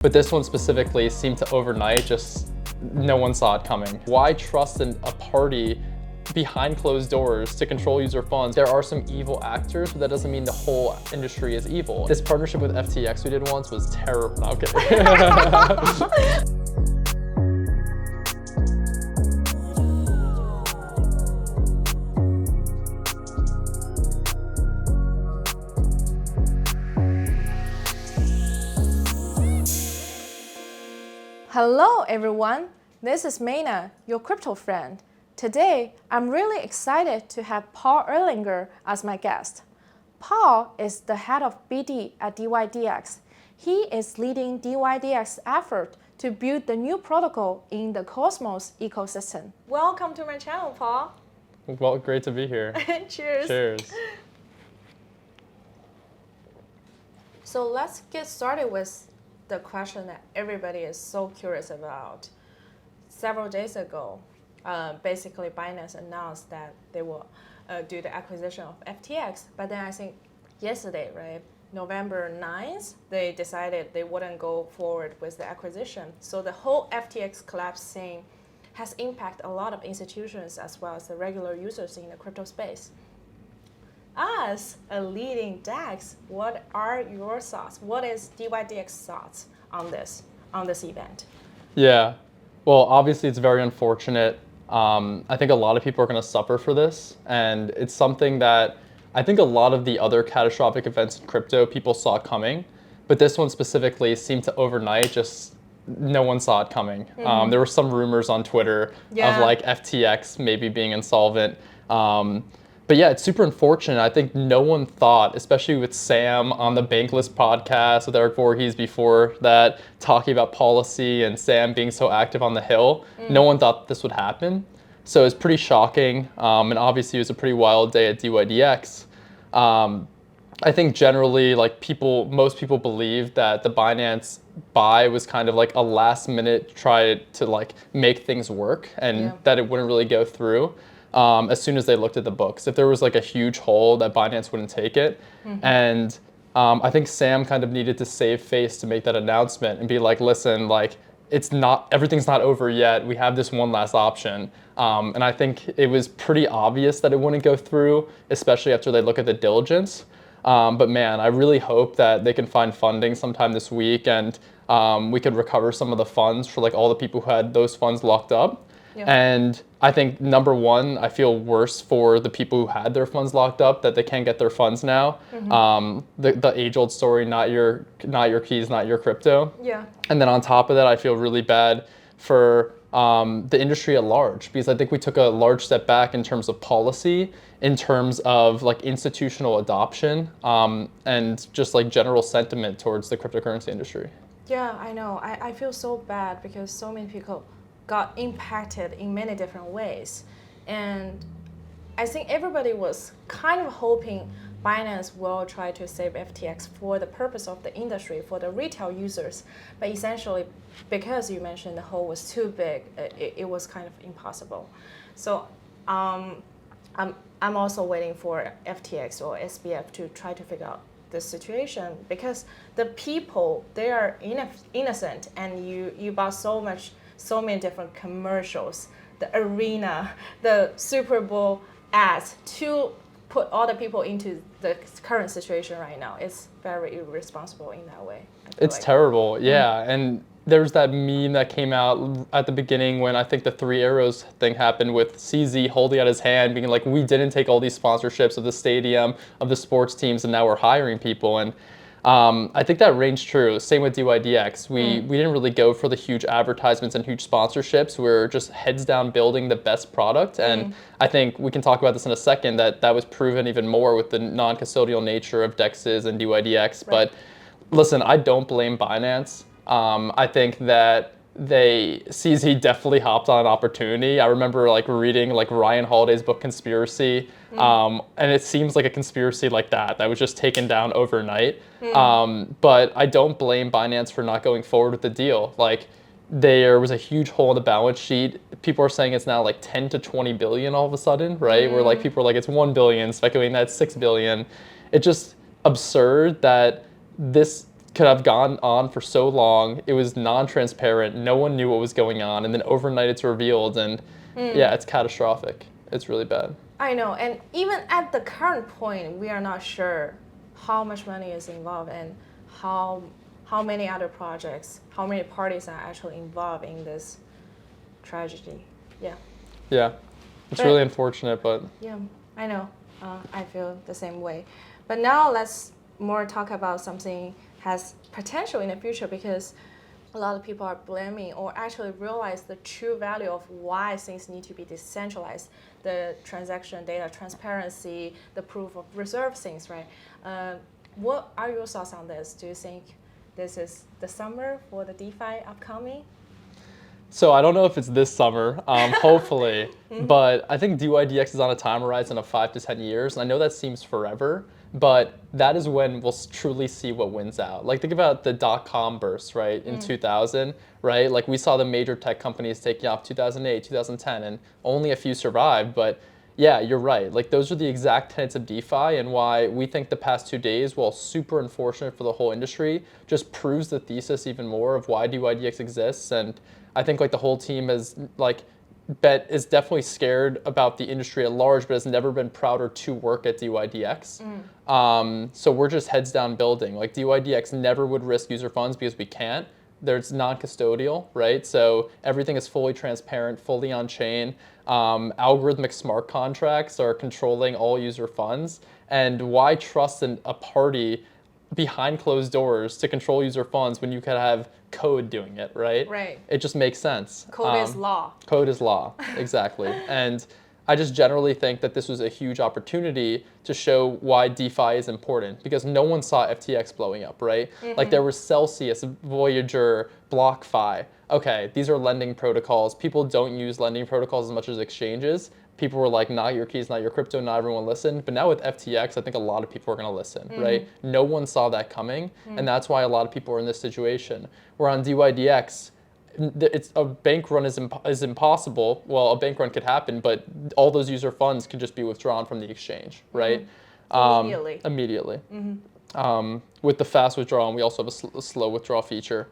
But this one specifically seemed to overnight, just no one saw it coming. Why trust a party behind closed doors to control user funds? There are some evil actors, but that doesn't mean the whole industry is evil. This partnership with FTX we did once was terrible. No, I'm kidding. Hello everyone, this is Meina, your crypto friend. Today, I'm really excited to have Paul Erlanger as my guest. Paul is the head of BD at dYdX. He is leading dYdX's effort to build the new protocol in the Cosmos ecosystem. Welcome to my channel, Paul. Well, great to be here. Cheers. Cheers. So let's get started with the question that everybody is so curious about. Several days ago, basically Binance announced that they will do the acquisition of FTX, but then I think yesterday, right, November 9th, they decided they wouldn't go forward with the acquisition. So the whole FTX collapse thing has impacted a lot of institutions as well as the regular users in the crypto space. As a leading DEX, what are your thoughts? What is dYdX's thoughts on this event? Yeah, well, obviously it's very unfortunate. I think a lot of people are going to suffer for this, and it's something that I think a lot of the other catastrophic events in crypto people saw coming, but this one specifically seemed to overnight just no one saw it coming. There were some rumors on Twitter of like FTX maybe being insolvent. But yeah, it's super unfortunate. I think no one thought, especially with Sam on the Bankless podcast with Eric Voorhees before that, talking about policy and Sam being so active on the Hill, no one thought this would happen. So it's pretty shocking. And obviously it was a pretty wild day at dYdX. I think generally, like most people believe that the Binance buy was kind of like a last minute try to like make things work and that it wouldn't really go through. As soon as they looked at the books, if there was like a huge hole, that Binance wouldn't take it. And I think Sam kind of needed to save face to make that announcement and be like, listen, like everything's not over yet. We have this one last option. And I think it was pretty obvious that it wouldn't go through, especially after they look at the diligence. But man, I really hope that they can find funding sometime this week and we could recover some of the funds for like all the people who had those funds locked up. And I think number one, I feel worse for the people who had their funds locked up that they can't get their funds now. The age-old story, not your keys, not your crypto. And then on top of that, I feel really bad for the industry at large, because I think we took a large step back in terms of policy, in terms of like institutional adoption, and just like general sentiment towards the cryptocurrency industry. Yeah, I know. I feel so bad because so many people got impacted in many different ways. And I think everybody was kind of hoping Binance will try to save FTX for the purpose of the industry, for the retail users. But essentially, because you mentioned the hole was too big, it was kind of impossible. So I'm also waiting for FTX or SBF to try to figure out the situation, because the people, they are innocent, and you bought so many different commercials, the arena, the Super Bowl ads to put all the people into the current situation right now. It's very irresponsible in that way. It's terrible, yeah. And there's that meme that came out at the beginning when I think the 3 arrows thing happened with CZ holding out his hand, being like, we didn't take all these sponsorships of the stadium, of the sports teams, and now we're hiring people. And I think that rings true. Same with dYdX. We didn't really go for the huge advertisements and huge sponsorships. We're just heads down building the best product. And I think we can talk about this in a second, that was proven even more with the non-custodial nature of DEXs and dYdX. But listen, I don't blame Binance. I think that CZ definitely hopped on an opportunity. I remember like reading like Ryan Holiday's book Conspiracy, and it seems like a conspiracy like that was just taken down overnight. But I don't blame Binance for not going forward with the deal. Like, there was a huge hole in the balance sheet. People are saying it's now like 10 to 20 billion all of a sudden, right? Where like people are like, it's 1 billion, speculating that it's 6 billion. It's just absurd that this could have gone on for so long. It was non-transparent. No one knew what was going on, and then overnight it's revealed, and yeah, it's catastrophic. It's really bad. I know, and even at the current point, we are not sure how much money is involved and how many other projects, how many parties are actually involved in this tragedy. Yeah. Yeah, it's But- really unfortunate, but Yeah, I know. I feel the same way. But now let's more talk about something has potential in the future, because a lot of people are blaming or actually realize the true value of why things need to be decentralized. The transaction data transparency, the proof of reserve things, right? What are your thoughts on this? Do you think this is the summer for the DeFi upcoming? so I don't know if it's this summer, hopefully, but I think dYdX is on a time horizon of 5 to 10 years, and I know that seems forever, but that is when we'll truly see what wins out. Like, think about the dot-com burst, right, in 2000, right? Like, we saw the major tech companies taking off 2008, 2010, and only a few survived, but yeah, you're right. Like, those are the exact tenets of DeFi, and why we think the past 2 days, while super unfortunate for the whole industry, just proves the thesis even more of why dYdX exists. And I think like the whole team is is definitely scared about the industry at large, but has never been prouder to work at dYdX. So we're just heads down building. Like, dYdX never would risk user funds because we can't. There's non-custodial, right? So everything is fully transparent, fully on chain. Algorithmic smart contracts are controlling all user funds. And why trust a party behind closed doors to control user funds when you could have code doing it, right? Right. It just makes sense. Code is law. Code is law, exactly. And I just generally think that this was a huge opportunity to show why DeFi is important, because no one saw FTX blowing up, right? Like, there was Celsius, Voyager, BlockFi. Okay, these are lending protocols. People don't use lending protocols as much as exchanges. People were like, not your keys, not your crypto, not everyone listened. But now with FTX, I think a lot of people are gonna listen, right? No one saw that coming, and that's why a lot of people are in this situation. Where on dYdX, it's a bank run is impossible. Well, a bank run could happen, but all those user funds can just be withdrawn from the exchange, right? Immediately. Immediately. With the fast withdrawal, and we also have a slow withdrawal feature.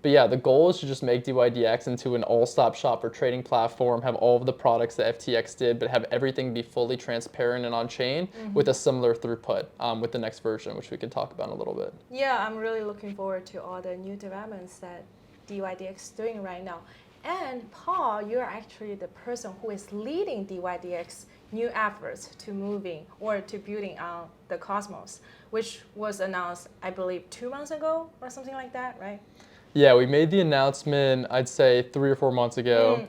But yeah, the goal is to just make dYdX into an all-stop shop for trading platform, have all of the products that FTX did, but have everything be fully transparent and on-chain with a similar throughput with the next version, which we can talk about in a little bit. Yeah, I'm really looking forward to all the new developments that dYdX is doing right now. And Paul, you're actually the person who is leading dYdX new efforts to moving or to building on the Cosmos, which was announced, I believe, 2 months ago or something like that, right? Yeah, we made the announcement, I'd say 3 or 4 months ago.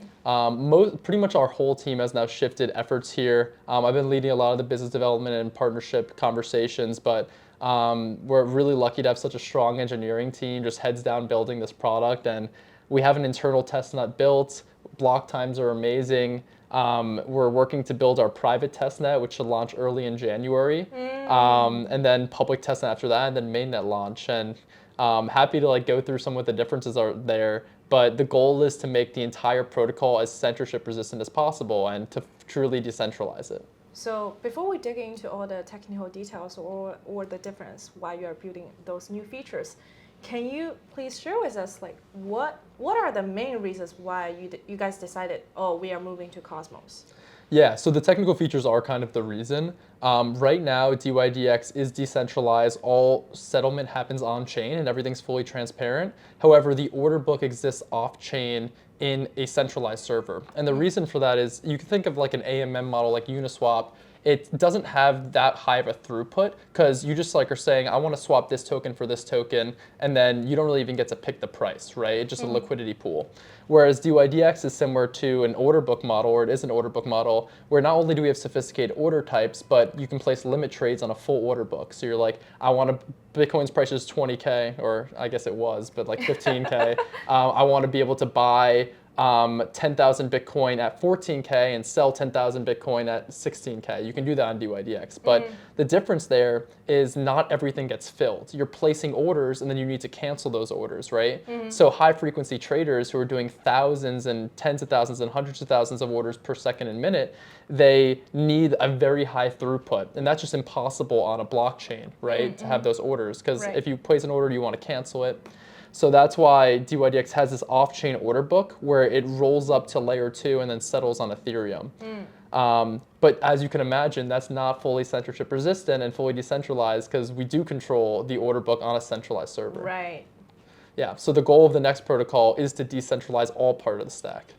Pretty much our whole team has now shifted efforts here. I've been leading a lot of the business development and partnership conversations, but we're really lucky to have such a strong engineering team, just heads down building this product. And we have an internal testnet built. Block times are amazing. We're working to build our private testnet, which should launch early in January. And then public testnet after that, and then mainnet launch. And happy to go through some of the differences are there, but the goal is to make the entire protocol as censorship resistant as possible and to truly decentralize it. So before we dig into all the technical details or the difference why you are building those new features, can you please share with us what are the main reasons why you guys decided, oh, we are moving to Cosmos? Yeah, so the technical features are kind of the reason. Right now, dYdX is decentralized. All settlement happens on-chain and everything's fully transparent. However, the order book exists off-chain in a centralized server. And the reason for that is you can think of like an AMM model like Uniswap. It doesn't have that high of a throughput because you just are saying, I want to swap this token for this token, and then you don't really even get to pick the price, right? It's just a liquidity pool. Whereas dYdX is similar to an order book model, or it is an order book model, where not only do we have sophisticated order types, but you can place limit trades on a full order book. So you're like, I want Bitcoin's price is 20K, or I guess it was, but like 15K. I want to be able to buy 10,000 Bitcoin at 14K and sell 10,000 Bitcoin at 16K. You can do that on dYdX. But the difference there is not everything gets filled. You're placing orders and then you need to cancel those orders, right? So high frequency traders who are doing thousands and tens of thousands and hundreds of thousands of orders per second and minute, they need a very high throughput. And that's just impossible on a blockchain, right? To have those orders. Because if you place an order, you want to cancel it. So that's why dYdX has this off-chain order book where it rolls up to layer 2 and then settles on Ethereum. But as you can imagine, that's not fully censorship resistant and fully decentralized because we do control the order book on a centralized server. Right. Yeah, so the goal of the next protocol is to decentralize all part of the stack.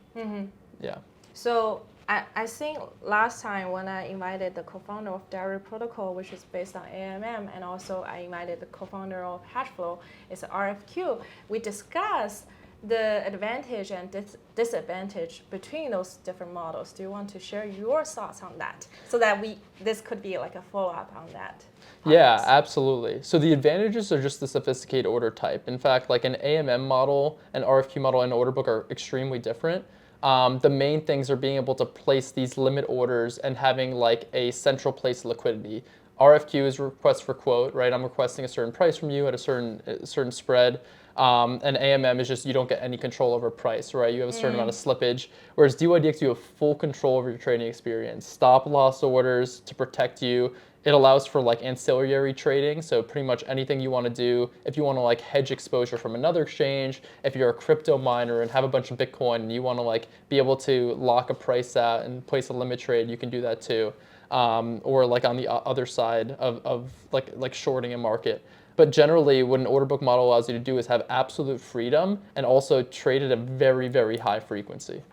Yeah. So I think last time when I invited the co-founder of Dairy Protocol, which is based on AMM, and also I invited the co-founder of Hashflow, it's RFQ, we discussed the advantage and disadvantage between those different models. Do you want to share your thoughts on that so that this could be like a follow-up on that? Yeah, absolutely. So the advantages are just the sophisticated order type. In fact, like an AMM model, an RFQ model, and an order book are extremely different. The main things are being able to place these limit orders and having like a central place liquidity. RFQ is request for quote, right? I'm requesting a certain price from you at a certain spread. And AMM is just you don't get any control over price, right? You have a certain amount of slippage. Whereas dYdX, you have full control over your trading experience. Stop loss orders to protect you. It allows for like ancillary trading. So pretty much anything you want to do, if you want to like hedge exposure from another exchange, if you're a crypto miner and have a bunch of Bitcoin and you want to like be able to lock a price out and place a limit trade, you can do that too. Or like on the other side of like shorting a market. But generally, what an order book model allows you to do is have absolute freedom and also trade at a very, very high frequency.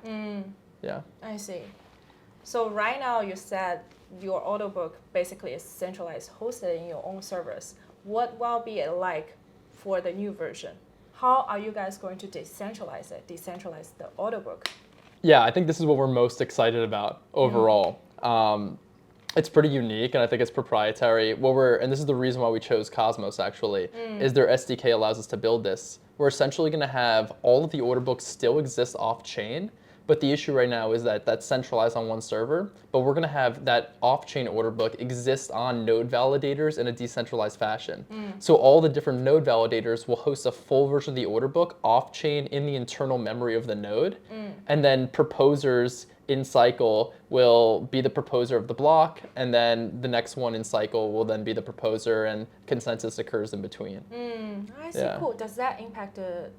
Yeah. I see. So right now you said your order book basically is centralized, hosted in your own servers. What will be it like for the new version? How are you guys going to decentralize the order book? Yeah, I think this is what we're most excited about overall. It's pretty unique, and I think it's proprietary. And this is the reason why we chose Cosmos, actually, is their SDK allows us to build this. We're essentially going to have all of the order books still exist off-chain, but the issue right now is that that's centralized on one server, but we're going to have that off-chain order book exist on node validators in a decentralized fashion. So all the different node validators will host a full version of the order book off-chain in the internal memory of the node, and then proposers in cycle will be the proposer of the block, and then the next one in cycle will then be the proposer, and consensus occurs in between. I see, cool. Does that impact the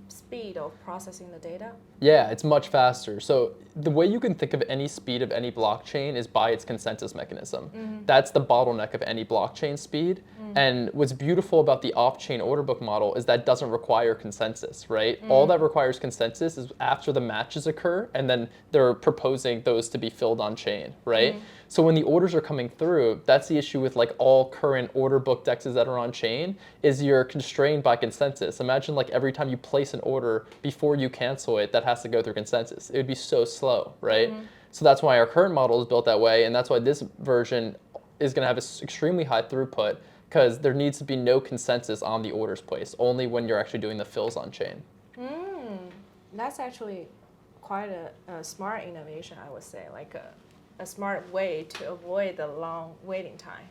speed of processing the data? Yeah, it's much faster. So the way you can think of any speed of any blockchain is by its consensus mechanism. That's the bottleneck of any blockchain speed. And what's beautiful about the off-chain order book model is that doesn't require consensus, right? All that requires consensus is after the matches occur, and then they're proposing those to be filled on chain, right? So when the orders are coming through, that's the issue with like all current order book dexes that are on chain, is you're constrained by consensus. Imagine like every time you place an order before you cancel it, that has to go through consensus. It would be so slow, right? So that's why our current model is built that way, and that's why this version is going to have an extremely high throughput, because there needs to be no consensus on the orders placed, only when you're actually doing the fills on chain. That's actually quite a smart innovation, I would say, like a smart way to avoid the long waiting time.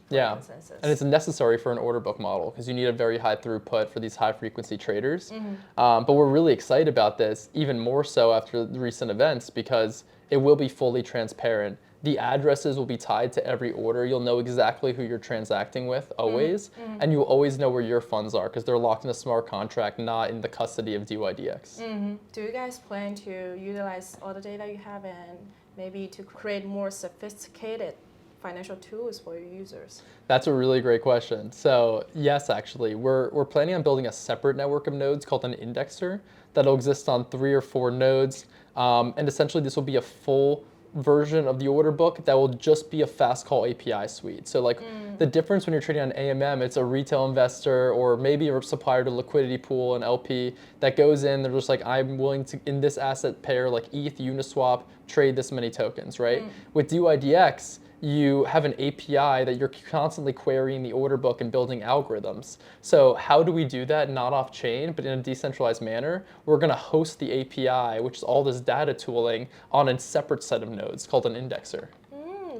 Yeah, Consensus. and it's necessary for an order book model because you need a very high throughput for these high frequency traders. But we're really excited about this, even more so after the recent events, because it will be fully transparent. The addresses will be tied to every order. You'll know exactly who you're transacting with always, and you'll always know where your funds are because they're locked in a smart contract, not in the custody of dYdX. Do you guys plan to utilize all the data you have and maybe to create more sophisticated financial tools for your users? That's a really great question. So yes, actually, we're planning on building a separate network of nodes called an indexer that'll exist on 3 or 4 nodes, and essentially this will be a full version of the order book that will just be a fast call API suite. So like the difference when you're trading on AMM, it's a retail investor or maybe a supplier to liquidity pool, an LP that goes in, they're just like, I'm willing to, in this asset pair like ETH, Uniswap, trade this many tokens, right? With dYdX, you have an API that you're constantly querying the order book and building algorithms. So how do we do that not off chain, but in a decentralized manner? We're going to host the API, which is all this data tooling, on a separate set of nodes called an indexer.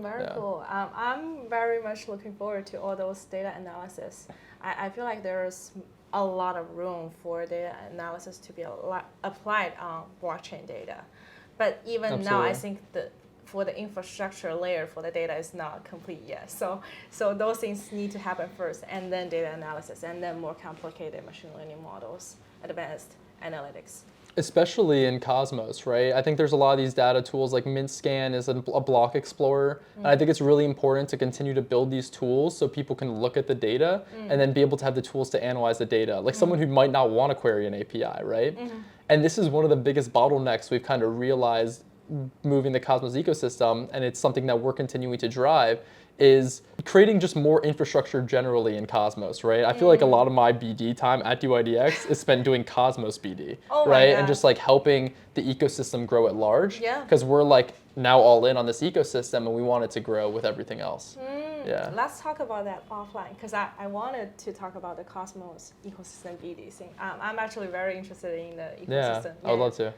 Very cool. I'm very much looking forward to all those data analysis. I feel like there's a lot of room for data analysis to be applied on blockchain data. But even now, I think that for the infrastructure layer for the data is not complete yet. So those things need to happen first, and then data analysis, and then more complicated machine learning models, advanced analytics. Especially in Cosmos, right? I think there's a lot of these data tools like MintScan is a block explorer. And I think it's really important to continue to build these tools so people can look at the data and then be able to have the tools to analyze the data. Like someone who might not want to query an API, right? And this is one of the biggest bottlenecks we've kind of realized moving the Cosmos ecosystem, and it's something that we're continuing to drive, is creating just more infrastructure generally in Cosmos, right? I feel like a lot of my BD time at dYdX is spent doing Cosmos BD, right? And just like helping the ecosystem grow at large. Because we're like now all in on this ecosystem and we want it to grow with everything else. Let's talk about that offline, because I wanted to talk about the Cosmos ecosystem BD thing. I'm actually very interested in the ecosystem. I would love to.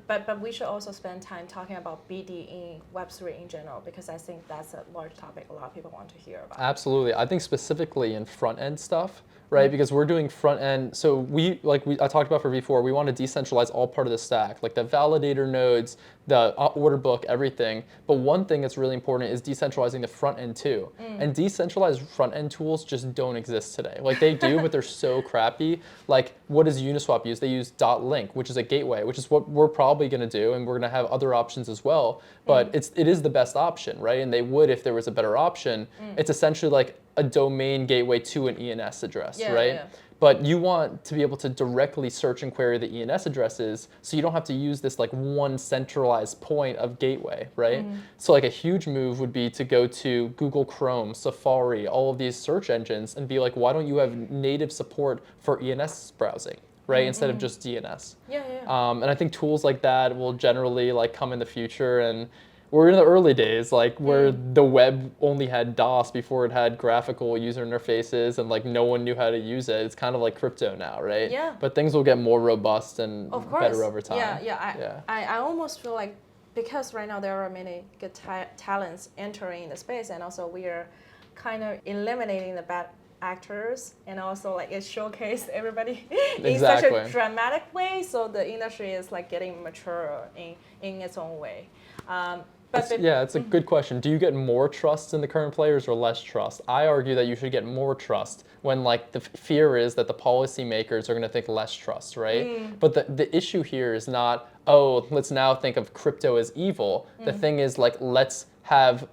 But we should also spend time talking about BD in Web3 in general, because I think that's a large topic a lot of people want to hear about. Absolutely. I think specifically in front end stuff, right? Because we're doing front end. So I talked about for V4, we want to decentralize all part of the stack, like the validator nodes, the order book, everything. But one thing that's really important is decentralizing the front end too. And decentralized front end tools just don't exist today. Like they do, but they're so crappy. Like what does Uniswap use? They use .link, which is a gateway, which is what we're probably going to do. And we're going to have other options as well. But it is the best option, right? And they would if there was a better option. It's essentially like a domain gateway to an ENS address, right? But you want to be able to directly search and query the ENS addresses, so you don't have to use this like one centralized point of gateway, right? So like a huge move would be to go to Google Chrome, Safari, all of these search engines and be like, why don't you have native support for ENS browsing, right? Instead of just DNS. And I think tools like that will generally like come in the future, and we're in the early days, like where the web only had DOS before it had graphical user interfaces, and like no one knew how to use it. It's kind of like crypto now, right? But things will get more robust and better over time. I almost feel like, because right now there are many good talents entering the space, and also we are kind of eliminating the bad actors, and also like it showcased everybody in such a dramatic way. So the industry is like getting mature in its own way. It's a good question. Do you get more trust in the current players or less trust? I argue that you should get more trust when like the fear is that the policymakers are going to think less trust, right? But the issue here is not, oh, let's now think of crypto as evil. The thing is like, let's have,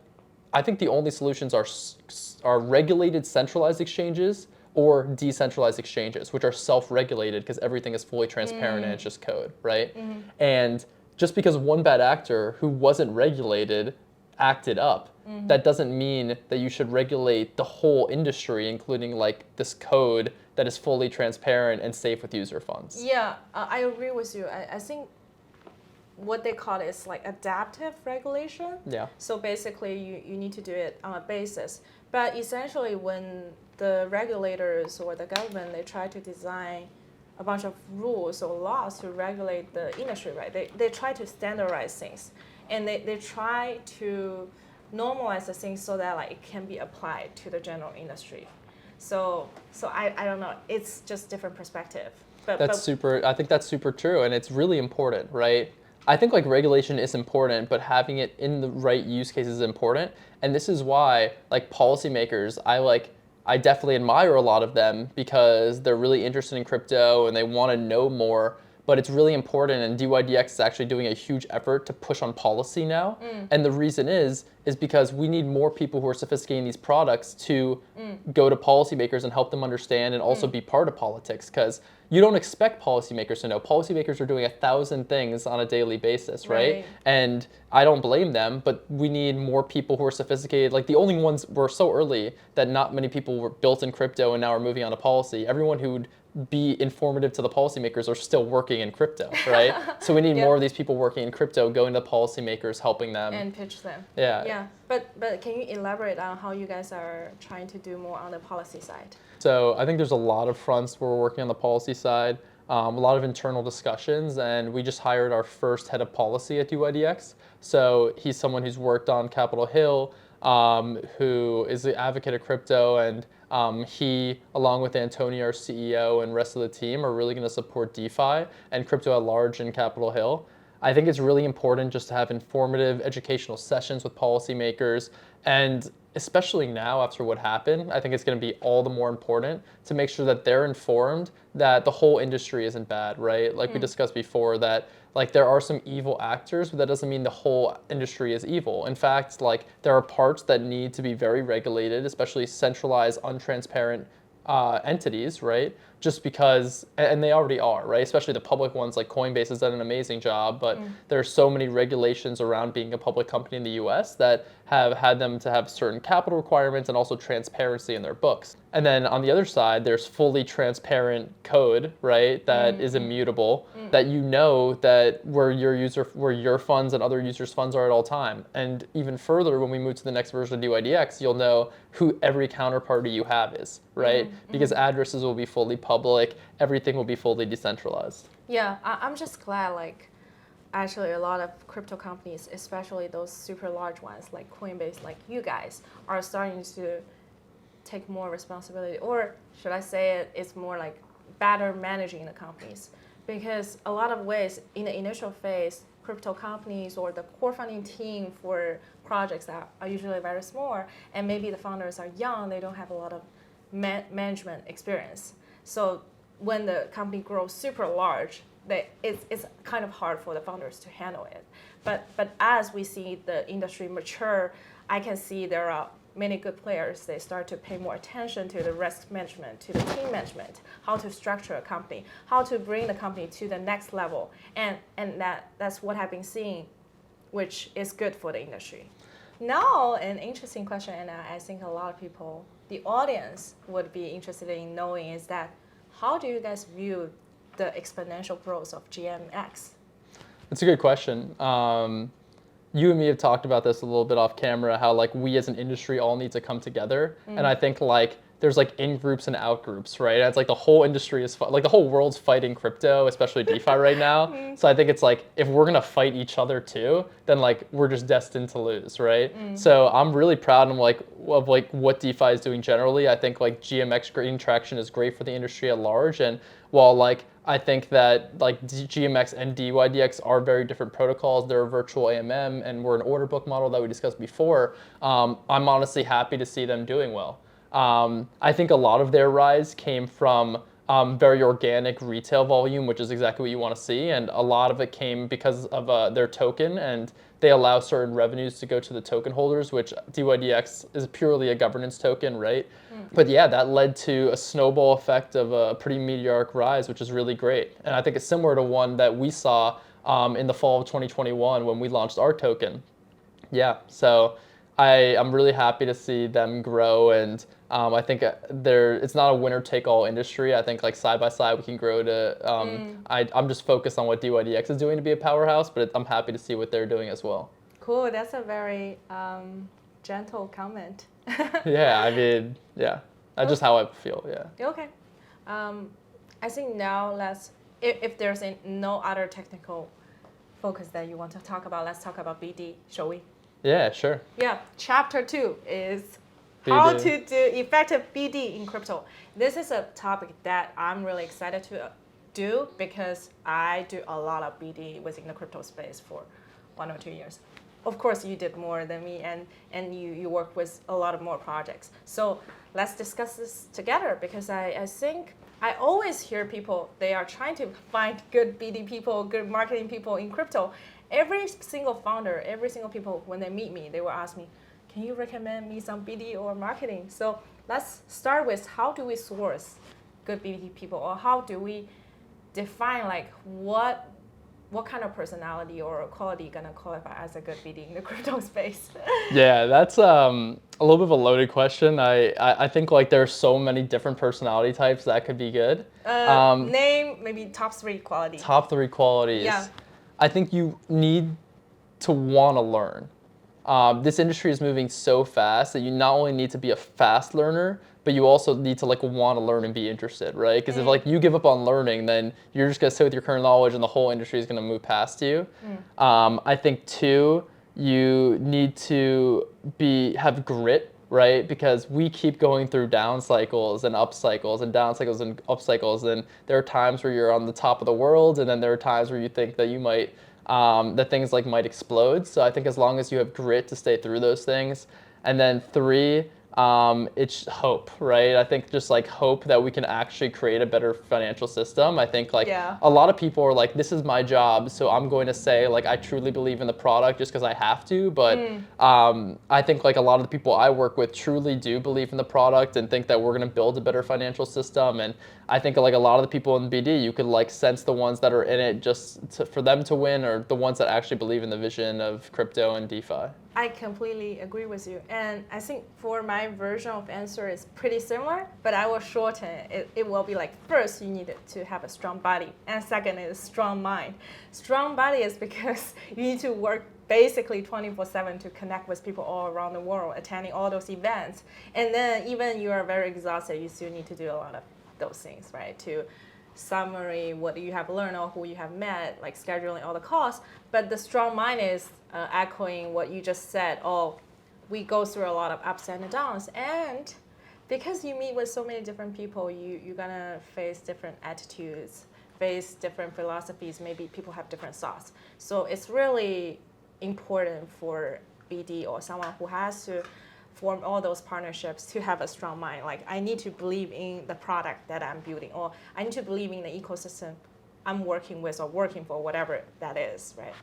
I think the only solutions are regulated centralized exchanges or decentralized exchanges, which are self-regulated because everything is fully transparent and it's just code, right? And just because one bad actor who wasn't regulated acted up, that doesn't mean that you should regulate the whole industry, including like this code that is fully transparent and safe with user funds. I agree with you. I think what they call it is like adaptive regulation. So basically you need to do it on a basis. But essentially when the regulators or the government, they try to design a bunch of rules or laws to regulate the industry, right? They try to standardize things, and they try to normalize the things so that like it can be applied to the general industry. So I don't know. It's just different perspective. I think that's super true, and it's really important, right? I think like regulation is important, but having it in the right use case is important. And this is why like policymakers, I definitely admire a lot of them because they're really interested in crypto and they want to know more, but it's really important, and dYdX is actually doing a huge effort to push on policy now. And the reason is because we need more people who are sophisticating these products to go to policymakers and help them understand and also be part of politics, because you don't expect policymakers to know. Policymakers are doing 1,000 things on a daily basis, right? And I don't blame them, but we need more people who are sophisticated. Like the only ones were so early that not many people were built in crypto and now are moving on to policy. Everyone who'd be informative to the policymakers are still working in crypto, right? So we need Yeah. more of these people working in crypto, going to policymakers, helping them. And pitch them. Yeah. Yeah. But can you elaborate on how you guys are trying to do more on the policy side? So I think there's a lot of fronts where we're working on the policy side, a lot of internal discussions, and we just hired our first head of policy at dYdX. So he's someone who's worked on Capitol Hill, who is the advocate of crypto, and he, along with Antonio, our CEO, and rest of the team, are really going to support DeFi and crypto at large in Capitol Hill. I think it's really important just to have informative educational sessions with policymakers, and especially now after what happened, I think it's going to be all the more important to make sure that they're informed that the whole industry isn't bad, right? Like we discussed before, that like there are some evil actors, but that doesn't mean the whole industry is evil. In fact, like there are parts that need to be very regulated, especially centralized, untransparent entities, right? Just because, and they already are, right? Especially the public ones like Coinbase has done an amazing job, but there are so many regulations around being a public company in the US that have had them to have certain capital requirements and also transparency in their books. And then on the other side, there's fully transparent code, right? That is immutable, that you know that where your funds and other users' funds are at all time. And even further, when we move to the next version of dYdX, you'll know who every counterparty you have is, right? Because addresses will be fully public, everything will be fully decentralized. Yeah, I'm just glad like actually a lot of crypto companies, especially those super large ones like Coinbase, like you guys, are starting to take more responsibility, or should I say it's more like better managing the companies. Because a lot of ways in the initial phase, crypto companies or the core funding team for projects that are usually very small, and maybe the founders are young, they don't have a lot of management experience. So when the company grows super large, it's kind of hard for the founders to handle it. But as we see the industry mature, I can see there are many good players. They start to pay more attention to the risk management, to the team management, how to structure a company, how to bring the company to the next level, and that's what I've been seeing, which is good for the industry. Now, an interesting question, and I think a lot of people, the audience, would be interested in knowing is that how do you guys view the exponential growth of GMX? That's a good question. You and me have talked about this a little bit off camera, how like we as an industry all need to come together. And I think like there's like in groups and out groups, right? It's like the whole industry is like the whole world's fighting crypto, especially DeFi right now. So I think it's like if we're gonna fight each other too, then like we're just destined to lose, right? So I'm really proud of like what DeFi is doing generally. I think like GMX gaining traction is great for the industry at large, and while like I think that like GMX and dYdX are very different protocols. They're a virtual AMM, and we're an order book model that we discussed before. I'm honestly happy to see them doing well. I think a lot of their rise came from very organic retail volume, which is exactly what you want to see, and a lot of it came because of their token, and they allow certain revenues to go to the token holders, which dYdX is purely a governance token, right? But yeah, that led to a snowball effect of a pretty meteoric rise, which is really great. And I think it's similar to one that we saw in the fall of 2021 when we launched our token. Yeah, so I'm really happy to see them grow, and I think it's not a winner-take-all industry. I think like side by side we can grow to. I'm just focused on what dYdX is doing to be a powerhouse, but I'm happy to see what they're doing as well. Cool. That's a very gentle comment. Yeah, I mean, yeah, that's just how I feel. Yeah. Okay. I think now if there's no other technical focus that you want to talk about, let's talk about BD, shall we? Yeah, sure. Yeah, chapter 2 is BD. how to do effective BD in crypto. This is a topic that I'm really excited to do because I do a lot of BD within the crypto space for 1 or 2 years. Of course, you did more than me, and you work with a lot of more projects. So let's discuss this together because I think I always hear people, they are trying to find good BD people, good marketing people in crypto. Every single founder, every single people, when they meet me, they will ask me, can you recommend me some BD or marketing? So let's start with how do we source good BD people, or how do we define like what what kind of personality or quality gonna qualify as a good BD in the crypto space? Yeah, that's a little bit of a loaded question. I think like there are so many different personality types that could be good. Name maybe top 3 qualities. Top 3 qualities. Yeah. I think you need to want to learn. This industry is moving so fast that you not only need to be a fast learner, but you also need to like want to learn and be interested, right? Because if like you give up on learning, then you're just gonna sit with your current knowledge, and the whole industry is gonna move past you. I think 2, you need to have grit, right? Because we keep going through down cycles and up cycles and down cycles and up cycles, and there are times where you're on the top of the world, and then there are times where you think that you might that things like might explode. So I think as long as you have grit to stay through those things. And then 3, it's hope, right? I think just like hope that we can actually create a better financial system. I think like a lot of people are like, this is my job, so I'm going to say like I truly believe in the product just because I have to. But I think like a lot of the people I work with truly do believe in the product and think that we're going to build a better financial system. And I think like a lot of the people in BD, you could like sense the ones that are in it for them to win, or the ones that actually believe in the vision of crypto and DeFi. I completely agree with you. And I think for my version of answer is pretty similar, but I will shorten it. It will be like, first, you need to have a strong body. And second is strong mind. Strong body is because you need to work basically 24/7 to connect with people all around the world, attending all those events. And then even you are very exhausted, you still need to do a lot of those things, right? To summary what you have learned or who you have met, like scheduling all the calls. But the strong mind is echoing what you just said. Oh, we go through a lot of ups and downs, and because you meet with so many different people, you're gonna face different attitudes, face different philosophies. Maybe people have different thoughts. So it's really important for BD or someone who has to form all those partnerships to have a strong mind. Like, I need to believe in the product that I'm building, or I need to believe in the ecosystem I'm working with or working for, whatever that is, right?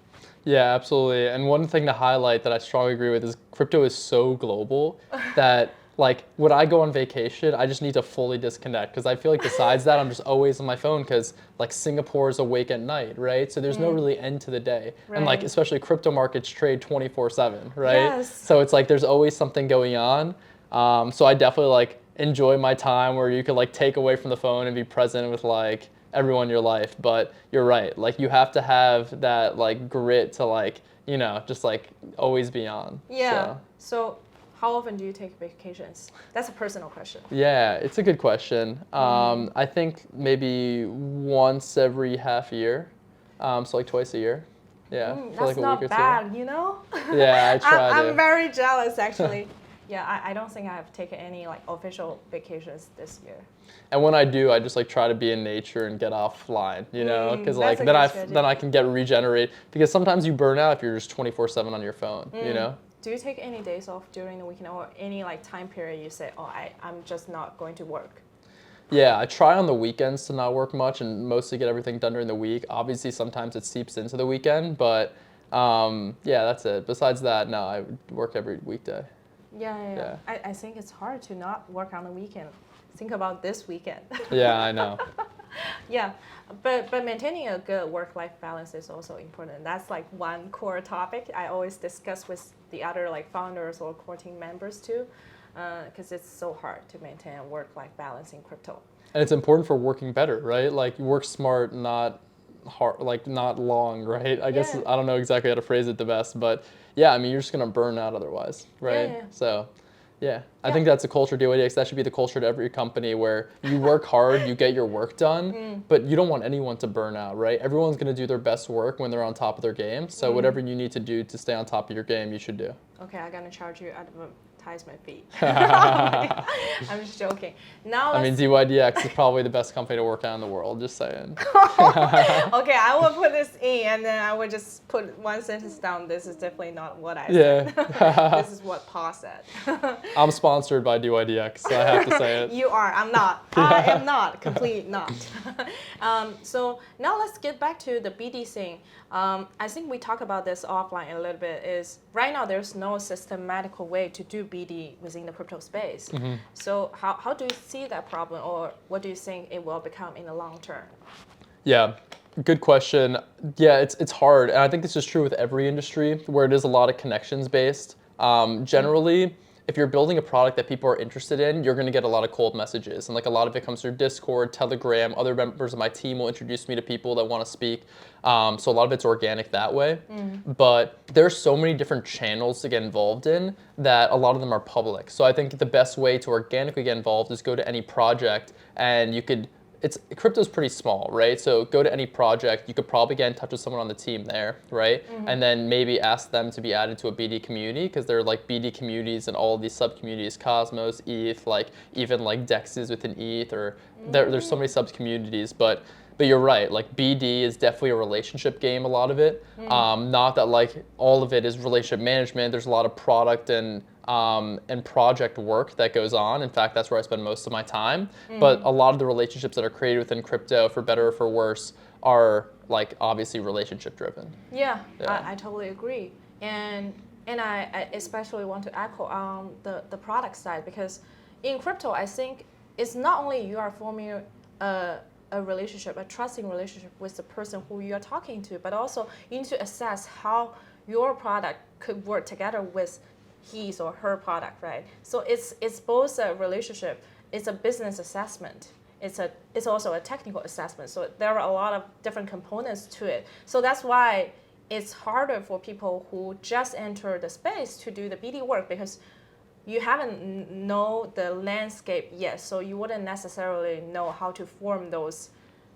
Yeah, absolutely. And one thing to highlight that I strongly agree with is crypto is so global that like when I go on vacation, I just need to fully disconnect, because I feel like besides that, I'm just always on my phone, because like Singapore is awake at night, right? So there's no really end to the day. Right. And like especially crypto markets trade 24/7, right? Yes. So it's like there's always something going on. So I definitely like enjoy my time where you could like take away from the phone and be present with like everyone in your life. But you're right, like you have to have that like grit to like, you know, just like always be on. Yeah. So how often do you take vacations? That's a personal question. Yeah, it's a good question. I think maybe once every half year, so like twice a year. Yeah, for That's like a not week or bad, you know? Yeah, I try I'm to. very jealous, actually. Yeah, I don't think I have taken any like official vacations this year. And when I do, I just like try to be in nature and get offline, you know, because like that's a then good I strategy. then I can get regenerate, because sometimes you burn out if you're just 24/7 on your phone, you know. Do you take any days off during the weekend, or any like time period you say, oh, I'm just not going to work? Yeah, I try on the weekends to not work much and mostly get everything done during the week. Obviously, sometimes it seeps into the weekend, but yeah, that's it. Besides that, no, I work every weekday. Yeah. I think it's hard to not work on the weekend. Think about this weekend. Yeah, I know. Yeah, but maintaining a good work-life balance is also important. That's like one core topic I always discuss with the other like founders or core team members too, because it's so hard to maintain a work-life balance in crypto. And it's important for working better, right? Like you work smart, not hard, like not long, right? I guess I don't know exactly how to phrase it the best, but yeah, I mean you're just gonna burn out otherwise, right? Yeah. So. Yeah, I think that's a culture of dYdX. That should be the culture to every company, where you work hard, you get your work done, but you don't want anyone to burn out, right? Everyone's going to do their best work when they're on top of their game. So whatever you need to do to stay on top of your game, you should do. Okay, I'm going to charge you advertisement fee. I'm just joking. Now I mean, dYdX is probably the best company to work at in the world, just saying. Okay, I will put this in, and then I will just put one sentence down. This is definitely not what I said. This is what Paul said. I'm sponsored by dYdX, so I have to say it. You are. I'm not. I am not. Completely not. So now let's get back to the BD thing. I think we talked about this offline a little bit. Is right now there's no systematical way to do BD within the crypto space. So how do you see that problem, or what do you think it will become in the long term? Yeah, Good question. Yeah, it's hard, and I think this is true with every industry where it is a lot of connections based. Generally, if you're building a product that people are interested in, you're going to get a lot of cold messages, and like a lot of it comes through Discord, Telegram. Other members of my team will introduce me to people that want to speak. So a lot of it's organic that way. But there's so many different channels to get involved in that a lot of them are public. So I think the best way to organically get involved is go to any project, and you could. Crypto's pretty small, right? So go to any project, you could probably get in touch with someone on the team there, right? And then maybe ask them to be added to a BD community, because there are like BD communities and all of these sub communities, Cosmos, ETH, like even like DEXs within ETH, or there's so many sub communities. But you're right, like BD is definitely a relationship game, a lot of it. Not that like all of it is relationship management. There's a lot of product and project work that goes on. In fact, that's where I spend most of my time. But a lot of the relationships that are created within crypto, for better or for worse, are like obviously relationship driven. Yeah. I totally agree. And I especially want to echo on the product side, because in crypto, I think it's not only you are forming a relationship, a trusting relationship with the person who you are talking to, but also you need to assess how your product could work together with his or her product, right? So it's both a relationship, it's a business assessment, it's also a technical assessment. So there are a lot of different components to it. So that's why it's harder for people who just enter the space to do the BD work, because you haven't know the landscape yet, so you wouldn't necessarily know how to form those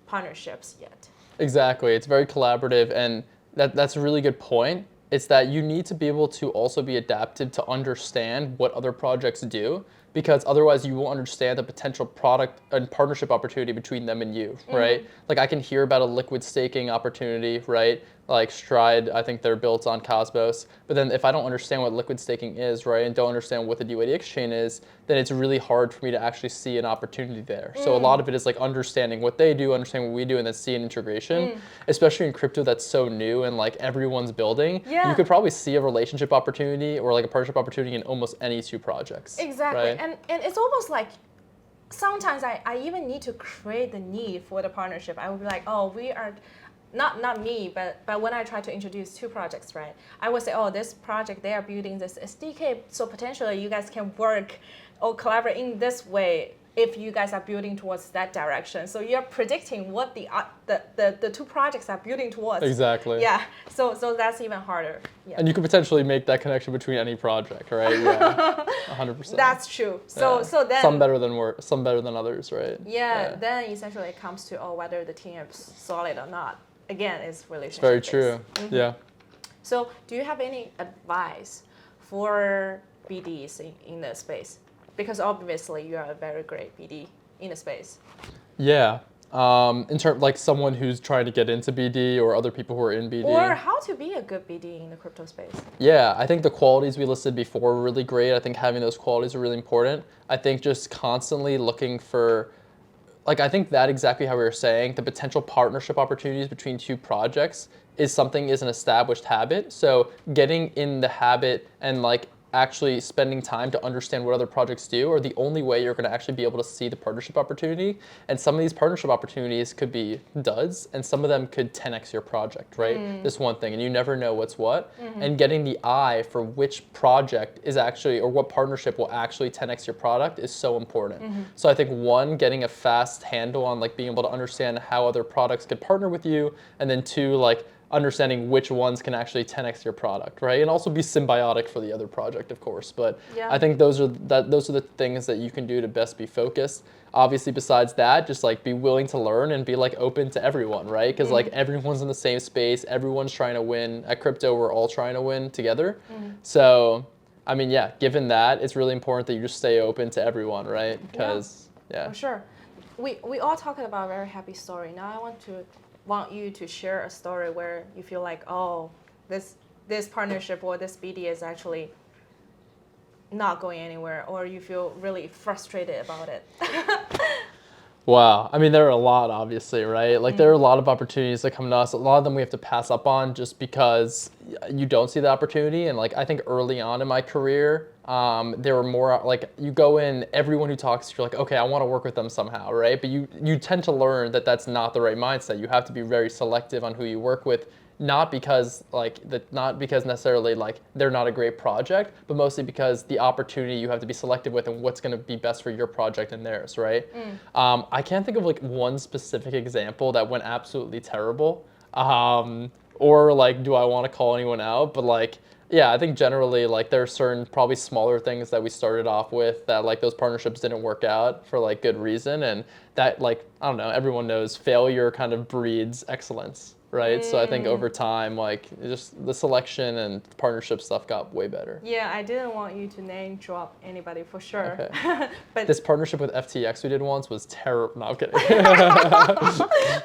partnerships yet. Exactly, it's very collaborative, and that's a really good point. It's that you need to be able to also be adaptive to understand what other projects do, because otherwise you won't understand the potential product and partnership opportunity between them and you, right? Like I can hear about a liquid staking opportunity, right? Like Stride, I think they're built on Cosmos. But then if I don't understand what liquid staking is, right, and don't understand what the dYdX chain is, then it's really hard for me to actually see an opportunity there. So a lot of it is like understanding what they do, understanding what we do, and then see an integration. Especially in crypto that's so new and like everyone's building. Yeah. You could probably see a relationship opportunity or like a partnership opportunity in almost any two projects. Exactly. Right? And it's almost like sometimes I even need to create the need for the partnership. I would be like, oh, we are not me, but when I try to introduce two projects, right, I would say, oh, this project, they are building this SDK, so potentially you guys can work or collaborate in this way if you guys are building towards that direction. So you're predicting what the two projects are building towards. Exactly. Yeah. So that's even harder. Yeah. And you could potentially make that connection between any project, right? Yeah. 100%. That's true. So then some better than others, right? Yeah. Then essentially it comes to whether the team is solid or not. Again, it's relationship. Very true. Yeah. So do you have any advice for BDs in the space? Because obviously you are a very great BD in the space. Yeah. In terms like someone who's trying to get into BD or other people who are in BD. Or how to be a good BD in the crypto space. Yeah, I think the qualities we listed before were really great. I think having those qualities are really important. I think just constantly looking for, like, I think that exactly how we were saying, the potential partnership opportunities between two projects is an established habit. So getting in the habit and like actually spending time to understand what other projects do are the only way you're going to actually be able to see the partnership opportunity. And some of these partnership opportunities could be duds, and some of them could 10x your project, right? This one thing, and you never know what's what. And getting the eye for which project is actually, or what partnership will actually 10x your product is so important. So I think one, getting a fast handle on like being able to understand how other products could partner with you, and then two, like understanding which ones can actually 10x your product, right? And also be symbiotic for the other project, of course. But yeah. I think those are the things that you can do to best be focused. Obviously, besides that, just like be willing to learn and be like open to everyone, right? Because like everyone's in the same space, everyone's trying to win. At crypto, we're all trying to win together. So, I mean, yeah, given that, it's really important that you just stay open to everyone, right? Because yeah. For sure. We all talking about a very happy story. Now I want you to share a story where you feel like, oh, this partnership or this BD is actually not going anywhere, or you feel really frustrated about it. Wow. I mean, there are a lot, obviously, right? Like there are a lot of opportunities that come to us. A lot of them we have to pass up on just because you don't see the opportunity. And like, I think early on in my career, they were more like, you go in, everyone who talks, you're like, okay, I want to work with them somehow, right? But you tend to learn that that's not the right mindset. You have to be very selective on who you work with, not because necessarily like they're not a great project, but mostly because the opportunity you have to be selective with and what's going to be best for your project and theirs, right? I can't think of like one specific example that went absolutely terrible, or like do I want to call anyone out, but like, yeah, I think generally like there are certain probably smaller things that we started off with that like those partnerships didn't work out for like good reason, and that like, I don't know, everyone knows failure kind of breeds excellence, right? So I think over time, like just the selection and partnership stuff got way better. Yeah, I didn't want you to name drop anybody for sure. Okay. But This partnership with FTX we did once was terrible. No, I'm kidding.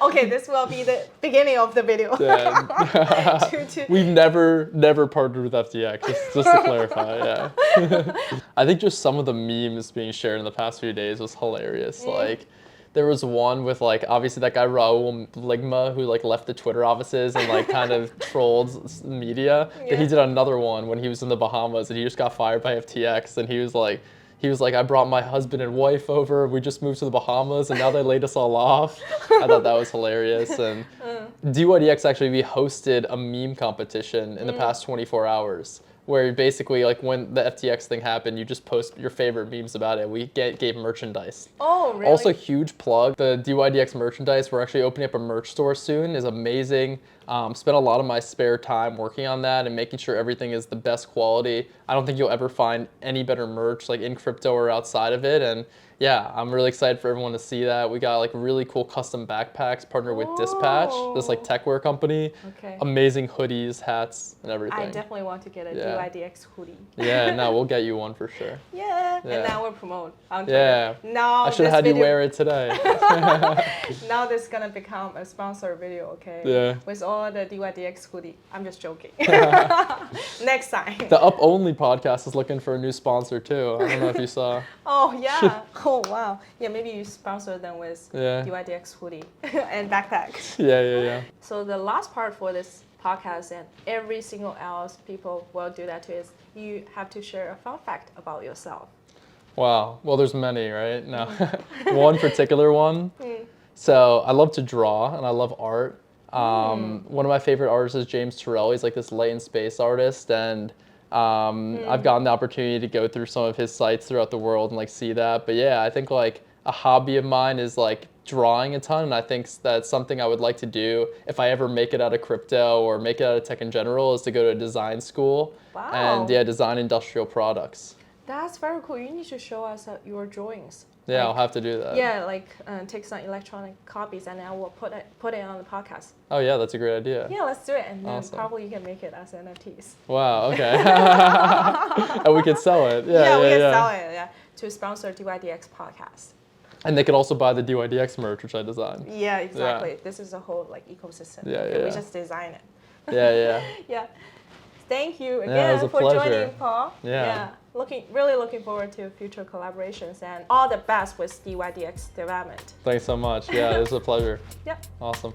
okay, this will be the beginning of the video. Yeah. We've never partnered with FTX, just to clarify, yeah. I think just some of the memes being shared in the past few days was hilarious. Like, there was one with like, obviously that guy Raul Ligma who like left the Twitter offices and like kind of trolled media. Yeah. But he did another one when he was in the Bahamas and he just got fired by FTX, and he was like, I brought my husband and wife over. We just moved to the Bahamas and now they laid us all off. I thought that was hilarious. And dYdX actually, we hosted a meme competition in the past 24 hours. Where basically, like when the FTX thing happened, you just post your favorite memes about it. We gave merchandise. Oh, really? Also, huge plug, the dYdX merchandise, we're actually opening up a merch store soon, is amazing. Spent a lot of my spare time working on that and making sure everything is the best quality. I don't think you'll ever find any better merch like in crypto or outside of it. And yeah, I'm really excited for everyone to see that. We got like really cool custom backpacks partnered with Dispatch, this like techwear company. Okay. Amazing hoodies, hats, and everything. I definitely want to get a dYdX hoodie. Yeah, no, we'll get you one for sure. Yeah, and now we'll promote on Twitter. Yeah. Now I should have had you wear it today. Now this is gonna become a sponsored video, okay? Yeah. With all the dYdX hoodie. I'm just joking. Next time. The Up Only podcast is looking for a new sponsor too. I don't know if you saw. Oh yeah. Oh wow. Yeah, maybe you sponsor them with Yeah. dYdX hoodie and backpack. Yeah. So the last part for this podcast, and every single else people will do that too, is you have to share a fun fact about yourself. Wow. Well, there's many, right? No. One particular one. So I love to draw and I love art. One of my favorite artists is James Turrell. He's like this light and space artist, and I've gotten the opportunity to go through some of his sites throughout the world and like see that. But yeah, I think like a hobby of mine is like drawing a ton, and I think that's something I would like to do if I ever make it out of crypto or make it out of tech in general, is to go to a design school. Wow. And yeah, design industrial products. That's very cool. You need to show us your drawings. Yeah, Like, I'll have to do that. Yeah, like take some electronic copies and I will put it on the podcast. Oh yeah, that's a great idea. Yeah, let's do it, and then Awesome. probably you can make it as NFTs. Wow, okay. And we could sell it. Yeah, we can sell it. Yeah, to sponsor dYdX podcast. And they could also buy the dYdX merch, which I designed. Yeah, exactly. This is a whole like ecosystem. Yeah, Okay, yeah. We just design it. Yeah. Yeah. Thank you it again was a for pleasure. joining, Paul. Yeah. Really looking forward to future collaborations, and all the best with dYdX development. Thanks so much. Yeah, it was a pleasure. Yep. Awesome.